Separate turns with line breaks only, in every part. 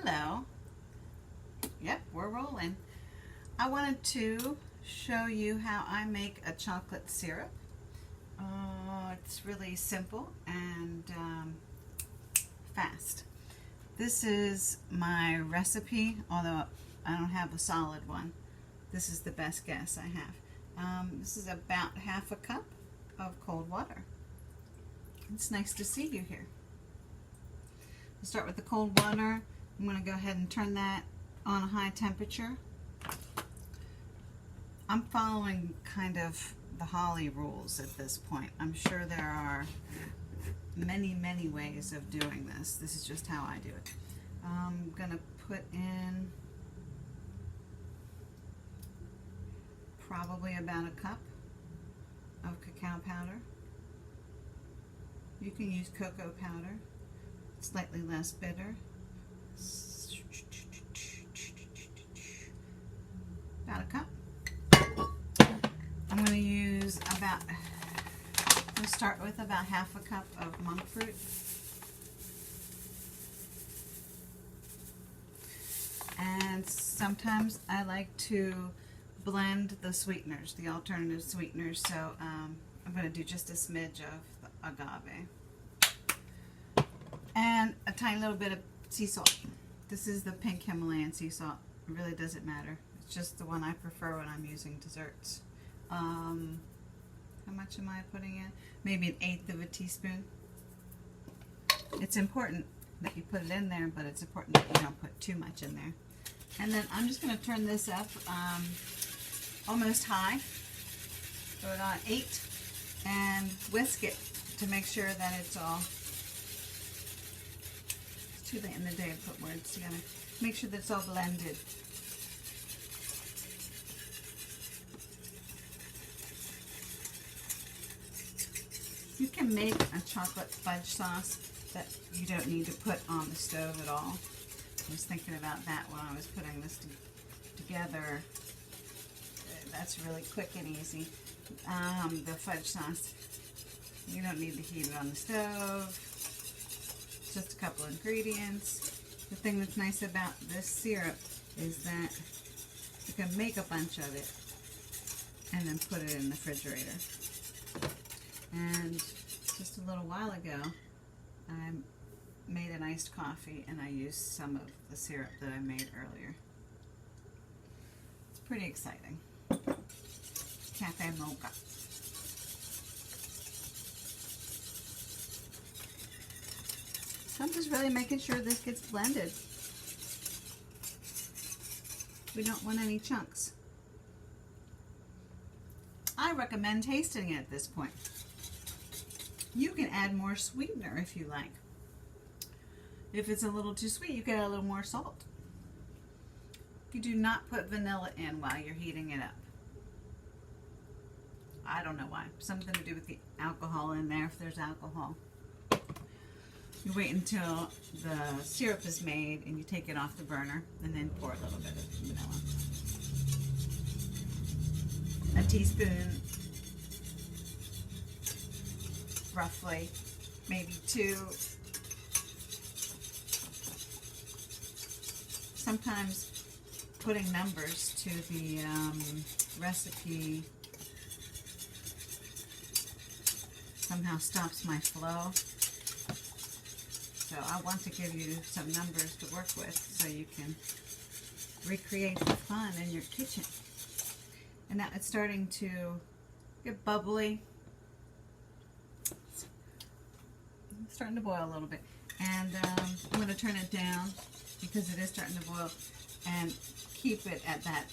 Hello. Yep, we're rolling. I wanted to show you how I make a chocolate syrup. It's really simple and fast. This is my recipe, although I don't have a solid one. This is the best guess I have. This is about half a cup of cold water. It's nice to see you here. We'll start with the cold water. I'm going to go ahead and turn that on a high temperature. I'm following kind of the Holly rules at this point. I'm sure there are many ways of doing this. This is just how I do it. I'm going to put in probably about a cup of cacao powder. You can use cocoa powder, slightly less bitter. About a cup. I'm going to use we'll start with about half a cup of monk fruit. And sometimes I like to blend the sweeteners, the alternative sweeteners, so I'm going to do just a smidge of the agave. And a tiny little bit of sea salt. This is the pink Himalayan sea salt. It really doesn't matter. It's just the one I prefer when I'm using desserts. How much am I putting in? Maybe 1/8 of a teaspoon. It's important that you put it in there, but it's important that you don't put too much in there. And then I'm just going to turn this up almost high. Put it on 8 and whisk it to make sure that it's all... It's too late in the day to put words together. Make sure that it's all blended. You can make a chocolate fudge sauce that you don't need to put on the stove at all. I was thinking about that when I was putting this together. That's really quick and easy. The fudge sauce, you don't need to heat it on the stove. Just a couple ingredients. The thing that's nice about this syrup is that you can make a bunch of it and then put it in the refrigerator. And just a little while ago, I made an iced coffee and I used some of the syrup that I made earlier. It's pretty exciting. Cafe mocha. So I'm just really making sure this gets blended. We don't want any chunks. I recommend tasting it at this point. You can add more sweetener if you like. If it's a little too sweet, you can add a little more salt. You do not put vanilla in while you're heating it up. I don't know why. Something to do with the alcohol in there, if there's alcohol. You wait until the syrup is made and you take it off the burner and then pour a little bit of vanilla. A teaspoon, roughly, maybe 2. Sometimes putting numbers to the recipe somehow stops my flow. So I want to give you some numbers to work with so you can recreate the fun in your kitchen. And now it's starting to get bubbly. It's starting to boil a little bit. And I'm going to turn it down because it is starting to boil and keep it at that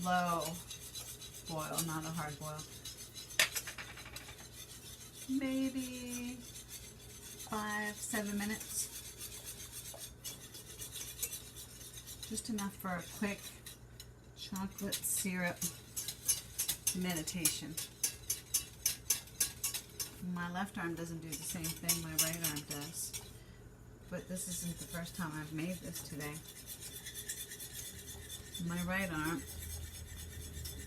low boil, not a hard boil. Maybe 5-7 minutes. Just enough for a quick chocolate syrup meditation. My left arm doesn't do the same thing my right arm does. But this isn't the first time I've made this today. My right arm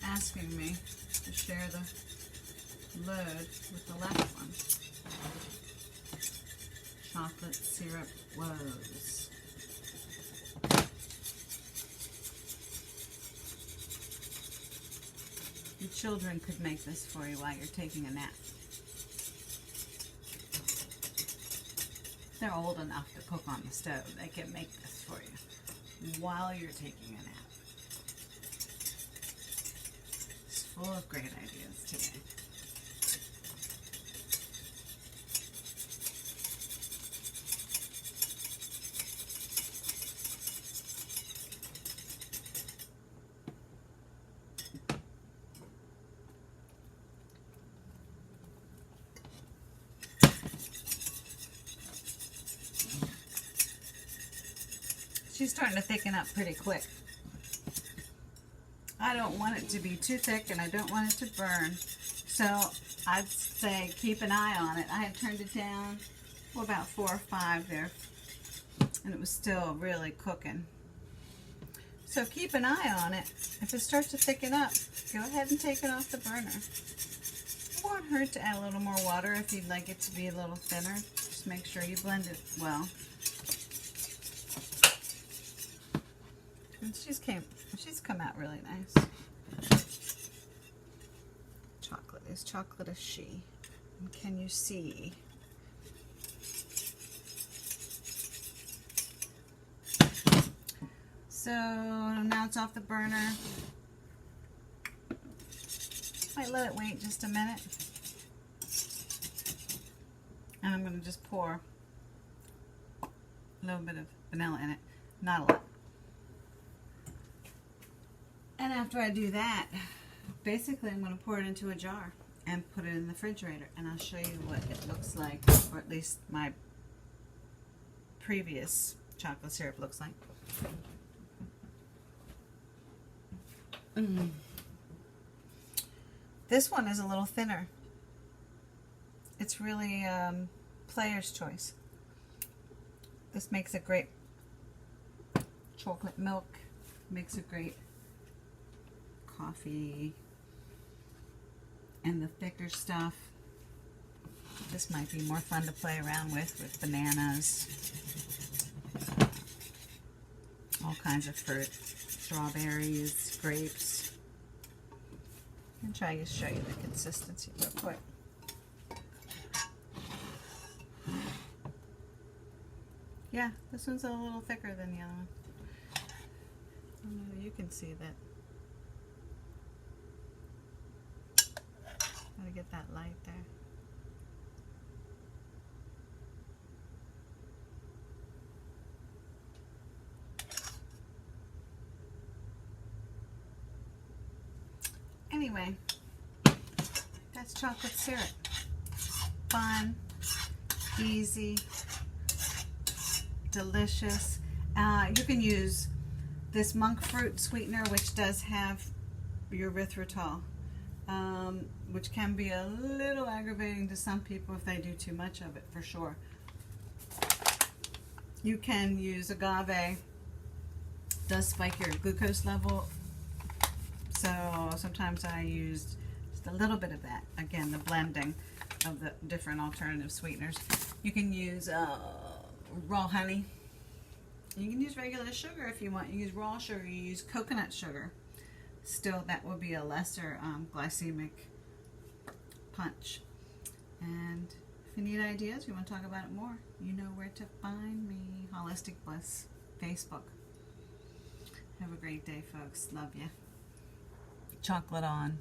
asking me to share the load with the left one. Chocolate syrup woes. Your children could make this for you while you're taking a nap. They're old enough to cook on the stove. They can make this for you while you're taking a nap. It's full of great ideas today. She's starting to thicken up pretty quick. I don't want it to be too thick and I don't want it to burn. So I'd say keep an eye on it. I had turned it down about 4 or 5 there and it was still really cooking. So keep an eye on it. If it starts to thicken up, go ahead and take it off the burner. It won't hurt to add a little more water if you'd like it to be a little thinner. Just make sure you blend it well. And she's come out really nice. Chocolate is chocolate is she. And can you see? So now it's off the burner. Might let it wait just a minute. And I'm going to just pour a little bit of vanilla in it. Not a lot. And after I do that, basically I'm going to pour it into a jar and put it in the refrigerator. And I'll show you what it looks like, or at least my previous chocolate syrup looks like. This one is a little thinner. It's really player's choice. This makes a great chocolate milk, makes a great coffee, and the thicker stuff. This might be more fun to play around with bananas, all kinds of fruit, strawberries, grapes. I'm going to try to show you the consistency real quick. Yeah, this one's a little thicker than the other one. I don't know, you can see that. Gotta get that light there. Anyway, that's chocolate syrup. Fun, easy, delicious. You can use this monk fruit sweetener, which does have erythritol, which can be a little aggravating to some people if they do too much of it, for sure. You can use agave. Does spike your glucose level, so sometimes I used just a little bit of that. Again, the blending of the different alternative sweeteners. You can use raw honey. You can use regular sugar if you want. You use raw sugar. You use coconut sugar. Still, that will be a lesser glycemic punch. And if you need ideas, you want to talk about it more, you know where to find me. Holistic Bliss, Facebook. Have a great day, folks. Love you. Chocolate on.